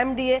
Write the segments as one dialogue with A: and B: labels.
A: MDA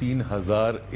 B: 3000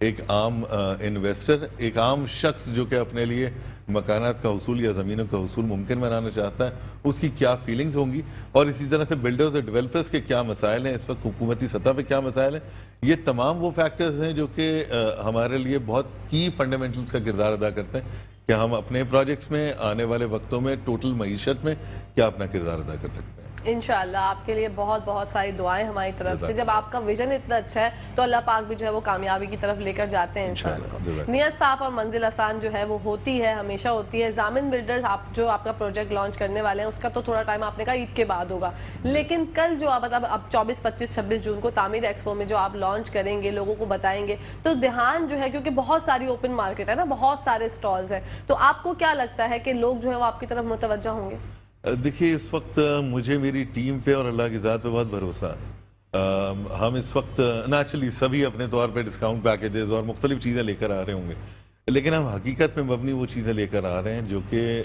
B: ایک عام investor, ایک عام شخص جو کہ اپنے لیے مکانات کا حصول یا زمینوں کا حصول ممکن بنانا چاہتا ہے، اس کی کیا فیلنگز ہوں گی، اور اسی طرح سے بلڈرز اور ڈیولپرز کے کیا مسائل ہیں اس وقت، حکومتی سطح پہ کیا مسائل ہیں. یہ تمام وہ فیکٹرز ہیں جو کہ ہمارے لیے بہت کی فنڈامنٹلز کا کردار ادا کرتے ہیں کہ ہم اپنے پروجیکٹس میں آنے والے وقتوں میں ٹوٹل معیشت میں کیا اپنا کردار ادا کر سکتے ہیں.
A: انشاءاللہ آپ کے لیے بہت بہت ساری دعائیں ہماری طرف سے. جب آپ کا ویژن اتنا اچھا ہے تو اللہ پاک بھی جو ہے وہ کامیابی کی طرف لے کر جاتے ہیں انسان کو. نیت صاف اور منزل آسان جو ہے وہ ہوتی ہے، ہمیشہ ہوتی ہے. ضامن بلڈرز جو آپ کا پروجیکٹ لانچ کرنے والے ہیں اس کا تو تھوڑا ٹائم آپ نے کہا عید کے بعد ہوگا، لیکن کل جو آپ اب 24، 25، 26 جون کو تعمیر ایکسپو میں جو آپ لانچ کریں گے، لوگوں کو بتائیں گے، تو دھیان جو ہے، کیونکہ بہت ساری اوپن مارکیٹ ہے نا، بہت سارے سٹالز ہیں، تو آپ کو کیا لگتا ہے کہ لوگ جو ہے وہ آپ کی طرف متوجہ ہوں گے؟
B: دیکھیے اس وقت مجھے میری ٹیم پہ اور اللہ کی ذات پہ بہت بھروسہ ہے. ہم اس وقت نیچرلی سبھی اپنے طور پہ ڈسکاؤنٹ پیکیجز اور مختلف چیزیں لے کر آ رہے ہوں گے، لیکن ہم حقیقت میں مبنی وہ چیزیں لے کر آ رہے ہیں جو کہ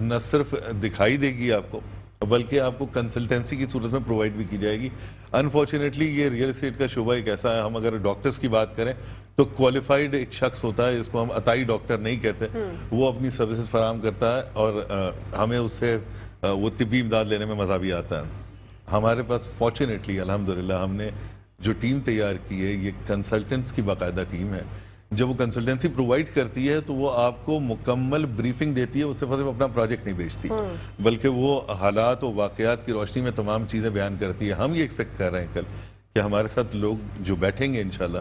B: نہ صرف دکھائی دے گی آپ کو، بلکہ آپ کو کنسلٹنسی کی صورت میں پرووائڈ بھی کی جائے گی. انفارچونیٹلی یہ ریئل اسٹیٹ کا شعبہ ایک ایسا ہے، ہم اگر ڈاکٹرز کی بات کریں تو کوالیفائڈ ایک شخص ہوتا ہے، اس کو ہم عطائی ڈاکٹر نہیں کہتے، وہ اپنی سروسز فراہم کرتا ہے اور ہمیں اس سے وہ طبی امداد لینے میں مزہ بھی آتا ہے. ہمارے پاس فارچونیٹلی الحمدللہ ہم نے جو ٹیم تیار کی ہے یہ کنسلٹنٹس کی باقاعدہ ٹیم ہے. جب وہ کنسلٹنسی پرووائڈ کرتی ہے تو وہ آپ کو مکمل بریفنگ دیتی ہے، اس سے صرف اپنا پروجیکٹ نہیں بیچتی بلکہ وہ حالات و واقعات کی روشنی میں تمام چیزیں بیان کرتی ہے. ہم یہ ایکسپیکٹ کر رہے ہیں کل کہ ہمارے ساتھ لوگ جو بیٹھیں گے انشاءاللہ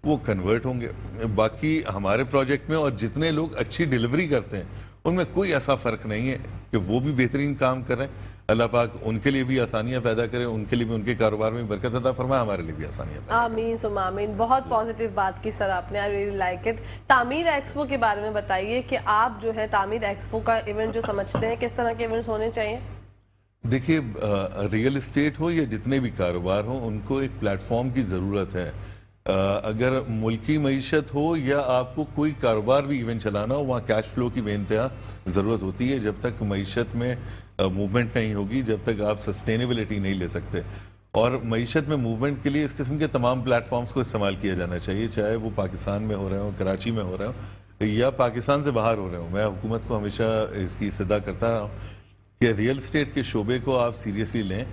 B: وہ کنورٹ ہوں گے. باقی ہمارے پروجیکٹ میں اور جتنے لوگ اچھی ڈیلیوری کرتے ہیں ان میں کوئی ایسا فرق نہیں ہے کہ وہ بھی بہترین کام کریں. اللہ پاک ان کے لیے بھی آسانیاں پیدا کرے، ان کے لیے بھی ان کے کاروبار میں برکت عطا فرمائے، ہمارے لیے بھی آسانیاں پیدا کرے.
A: آمین ثم آمین. بہت پازیٹیو بات کی سر آپ نے، آئی ریئلی لائک اٹ. تعمیر ایکسپو کے بارے میں بتائیے کہ آپ جو ہے تعمیر ایکسپو کا ایونٹ جو سمجھتے ہیں، کس طرح کے ایونٹس ہونے چاہیے؟
B: دیکھیے ریئل اسٹیٹ ہو یا جتنے بھی کاروبار ہوں ان کو ایک پلیٹ فارم کی ضرورت ہے. اگر ملکی معیشت ہو یا آپ کو کوئی کاروبار بھی ایونٹ چلانا ہو، وہاں کیش فلو کی بے انتہا ضرورت ہوتی ہے. جب تک معیشت میں موومنٹ نہیں ہوگی، جب تک آپ سسٹینیبلٹی نہیں لے سکتے. اور معیشت میں موومنٹ کے لیے اس قسم کے تمام پلیٹ فارمز کو استعمال کیا جانا چاہیے، چاہے وہ پاکستان میں ہو رہے ہوں، کراچی میں ہو رہے ہوں یا پاکستان سے باہر ہو رہے ہوں. میں حکومت کو ہمیشہ اس کی استدعا کرتا رہا ہوں کہ ریئل اسٹیٹ کے شعبے کو آپ سیریسلی لیں.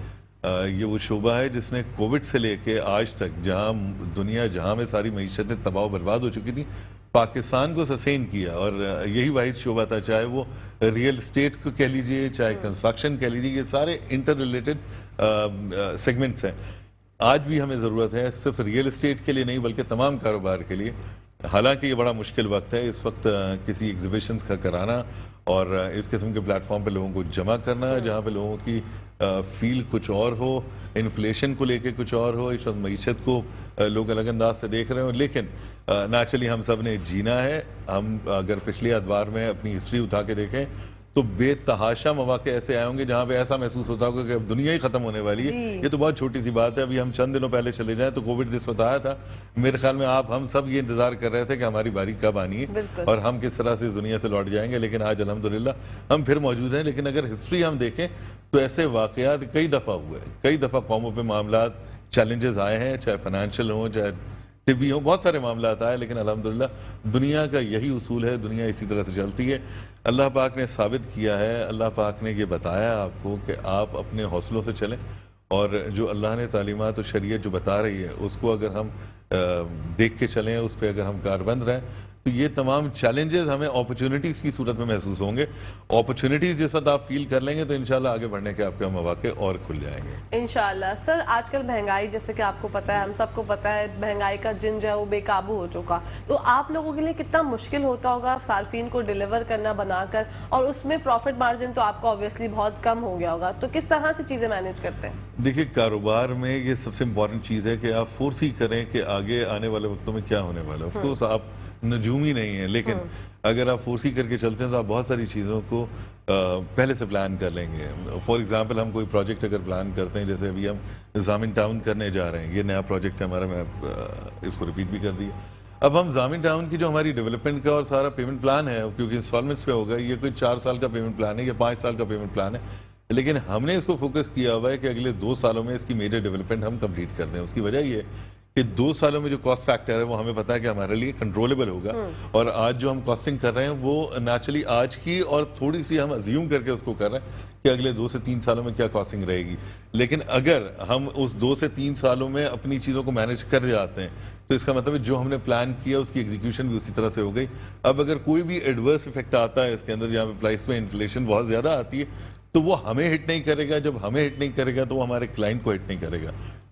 B: یہ وہ شعبہ ہے جس نے کووڈ سے لے کے آج تک جہاں میں ساری معیشتیں تباہ و برباد ہو چکی تھیں، پاکستان کو سسٹین کیا، اور یہی واحد شعبہ تھا، چاہے وہ ریئل اسٹیٹ کو کہہ لیجئے، چاہے کنسٹرکشن کہہ لیجئے، یہ سارے انٹر ریلیٹڈ سیگمنٹس ہیں. آج بھی ہمیں ضرورت ہے صرف ریئل اسٹیٹ کے لیے نہیں بلکہ تمام کاروبار کے لیے. حالانکہ یہ بڑا مشکل وقت ہے اس وقت کسی ایگزیبیشنز کا کرانا اور اس قسم کے پلیٹ فارم پہ لوگوں کو جمع کرنا جہاں پہ لوگوں کی فیل کچھ اور ہو، انفلیشن کو لے کے کچھ اور ہو. اس وقت معیشت کو لوگ الگ انداز سے دیکھ رہے ہوں، لیکن نیچرلی ہم سب نے جینا ہے. ہم اگر پچھلے ادوار میں اپنی ہسٹری اٹھا کے دیکھیں تو بے تحاشا مواقع ایسے آئے ہوں گے جہاں پہ ایسا محسوس ہوتا ہوگا کہ اب دنیا ہی ختم ہونے والی ہے. یہ تو بہت چھوٹی سی بات ہے. ابھی ہم چند دنوں پہلے چلے جائیں تو کووڈ جس وقت آیا تھا، میرے خیال میں ہم سب یہ انتظار کر رہے تھے کہ ہماری باری کب آنی ہے اور ہم کس طرح سے دنیا سے لوٹ جائیں گے. لیکن آج الحمدللہ ہم پھر موجود ہیں. لیکن اگر ہسٹری ہم دیکھیں تو ایسے واقعات کئی دفعہ ہوئے، کئی دفعہ قوموں پہ معاملات چیلنجز آئے ہیں، چاہے فائنینشیل ہوں، چاہے طبی ہوں، بہت سارے معاملات آئے. لیکن الحمدللہ دنیا کا یہی اصول ہے، دنیا اسی طرح سے چلتی ہے. اللہ پاک نے ثابت کیا ہے، اللہ پاک نے یہ بتایا آپ کو کہ آپ اپنے حوصلوں سے چلیں، اور جو اللہ نے تعلیمات و شریعت جو بتا رہی ہے اس کو اگر ہم دیکھ کے چلیں، اس پہ اگر ہم کاربند رہیں تو یہ تمام چیلنجز ہمیں اپرچونٹیز کی صورت میں محسوس ہوں گے. اپرچونٹیز جس وقت آپ فیل کر لیں گے تو انشاءاللہ آگے بڑھنے کے آپ کے مواقع اور کھل جائیں گے
A: انشاءاللہ. سر آج کل مہنگائی، جیسے کہ آپ کو پتہ ہے، ہم سب کو پتہ ہے، مہنگائی کا جن جو ہے وہ بے قابو ہو چکا. تو آپ لوگوں کے لیے کتنا مشکل ہوتا ہوگا صارفین کو ڈیلیور کرنا بنا کر، اور اس میں پروفٹ مارجن تو آپ کو آبویسلی بہت کم ہو گیا ہوگا. تو کس طرح سے چیزیں مینیج کرتے ہیں؟
B: دیکھیے کاروبار میں یہ سب سے امپورٹنٹ چیز ہے کہ آپ فورس ہی کریں کہ آگے آنے والے وقتوں میں کیا ہونے والا ہے. آف کورس آپ نجوم ہی نہیں ہیں، لیکن اگر آپ فورسی کر کے چلتے ہیں تو آپ بہت ساری چیزوں کو پہلے سے پلان کر لیں گے. فار ایگزامپل ہم کوئی پروجیکٹ اگر پلان کرتے ہیں، جیسے ابھی ہم ضامن ٹاؤن کرنے جا رہے ہیں، یہ نیا پروجیکٹ ہے ہمارا، میں اس کو ریپیٹ بھی کر دیا. اب ہم ضامن ٹاؤن کی جو ہماری ڈیولپمنٹ کا اور سارا پیمنٹ پلان ہے، کیونکہ انسٹالمنٹس پہ ہوگا، یہ کوئی 4 سال کا پیمنٹ پلان ہے یا 5 سال کا پیمنٹ پلان ہے. لیکن ہم نے اس کو فوکس کیا ہوا ہے کہ اگلے 2 سالوں میں اس کی میجر ڈیولپمنٹ ہم کمپلیٹ کر دیں. اس کی وجہ یہ ہے کہ 2 سالوں میں جو کاسٹ فیکٹر ہے وہ ہمیں پتا ہے کہ ہمارے لیے کنٹرولبل ہوگا، اور آج جو ہم کاسٹنگ کر رہے ہیں وہ نیچرلی آج کی اور تھوڑی سی ہم ازیوم کر کے اس کو کر رہے ہیں کہ اگلے 2 سے 3 سالوں میں کیا کاسٹنگ رہے گی. لیکن اگر ہم اس 2 سے 3 سالوں میں اپنی چیزوں کو مینیج کر جاتے ہیں تو اس کا مطلب ہے جو ہم نے پلان کیا اس کی ایگزیکیوشن بھی اسی طرح سے ہو گئی. اب اگر کوئی بھی ایڈورس افیکٹ آتا ہے اس کے اندر جہاں پہ پرائس میں انفلیشن بہت زیادہ آتی ہے تو وہ ہمیں ہٹ نہیں کرے گا. جب ہمیں ہٹ نہیں کرے گا تو وہ ہمارے کلائنٹ کو ہٹ نہیں کرے گا,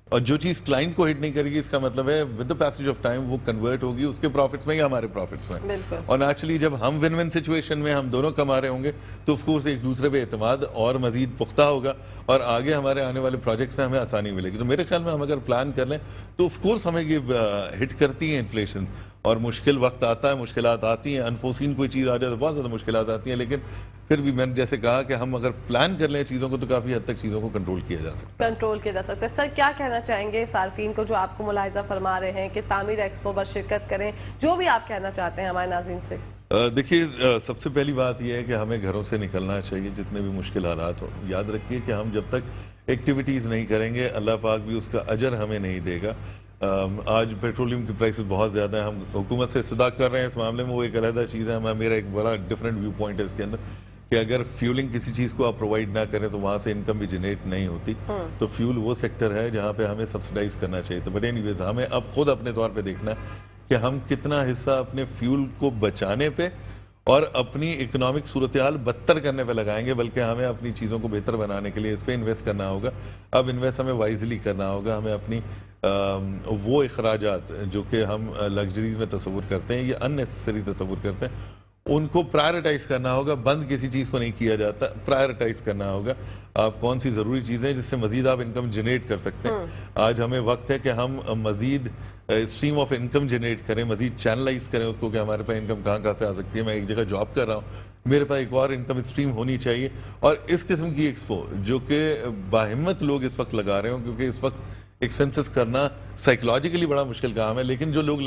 B: اور جو چیز کلائنٹ کو ہٹ نہیں کرے گی اس کا مطلب ہے with the passage of time وہ کنورٹ ہوگی اس کے پروفٹس میں یا ہمارے پروفٹس میں.
A: بالکل.
B: اور نیچرلی جب ہم ون ون سچویشن میں ہم دونوں کما رہے ہوں گے تو آف کورس ایک دوسرے پہ اعتماد اور مزید پختہ ہوگا, اور آگے ہمارے آنے والے پروجیکٹس میں ہمیں آسانی ملے گی. تو میرے خیال میں ہم اگر پلان کر لیں تو آف کورس ہمیں یہ ہٹ کرتی ہیں انفلیشن, اور مشکل وقت آتا ہے, مشکلات آتی ہیں, انفورسین کوئی چیز آ جائے تو بہت زیادہ مشکلات آتی ہیں, لیکن پھر بھی میں نے جیسے کہا کہ ہم اگر پلان کر لیں چیزوں کو تو کافی حد تک چیزوں کو کنٹرول کیا جا سکتا ہے.
A: کنٹرول کیا جا سکتا ہے. سر کیا کہنا چاہیں گے صارفین کو جو آپ کو ملاحظہ فرما رہے ہیں کہ تعمیر ایکسپو پر شرکت کریں, جو بھی آپ کہنا چاہتے ہیں ہمارے ناظرین سے؟
B: دیکھیے, سب سے پہلی بات یہ ہے کہ ہمیں گھروں سے نکلنا چاہیے جتنے بھی مشکل حالات ہوں. یاد رکھیے کہ ہم جب تک ایکٹیویٹیز نہیں کریں گے اللہ پاک بھی اس کا اجر ہمیں نہیں دے گا. آج پیٹرولیم کی پرائسز بہت زیادہ ہیں, ہم حکومت سے صدا کر رہے ہیں اس معاملے میں, وہ ایک علیحدہ چیز ہے. میرا ایک بڑا ڈفرینٹ ویو پوائنٹ ہے اس کے اندر کہ اگر فیولنگ کسی چیز کو آپ پرووائڈ نہ کریں تو وہاں سے انکم بھی جنریٹ نہیں ہوتی. تو فیول وہ سیکٹر ہے جہاں پہ ہمیں سبسڈائز کرنا چاہیے. تو بٹ اینی ویز ہمیں اب خود اپنے طور پہ دیکھنا ہے کہ ہم کتنا حصہ اپنے فیول کو بچانے پہ اور اپنی اکنامک صورتحال بدتر کرنے پہ لگائیں گے, بلکہ ہمیں اپنی چیزوں کو بہتر بنانے کے لیے اس پہ انویسٹ کرنا ہوگا. اب انویسٹ ہمیں وائزلی کرنا ہوگا. ہمیں اپنی وہ اخراجات جو کہ ہم لگژریز میں تصور کرتے ہیں یا ان نیسیسری تصور کرتے ہیں ان کو پرائرٹائز کرنا ہوگا. بند کسی چیز کو نہیں کیا جاتا, پرائرٹائز کرنا ہوگا. آپ کون سی ضروری چیزیں جس سے مزید آپ انکم جنریٹ کر سکتے ہیں. آج ہمیں وقت ہے کہ ہم مزید اسٹریم آف انکم جنریٹ کریں, مزید چینلائز کریں اس کو کہ ہمارے پاس انکم کہاں سے آ سکتی ہے. میں ایک جگہ جاب کر رہا ہوں, میرے پاس ایک اور انکم اسٹریم ہونی چاہیے. اور اس قسم کی ایکسپو جو کہ باہمت لوگ اس وقت لگا رہے ہوں, کیونکہ اس وقت ایکسپینسز کرنا سائیکولوجیکلی بڑا مشکل کام ہے, لیکن جو لوگ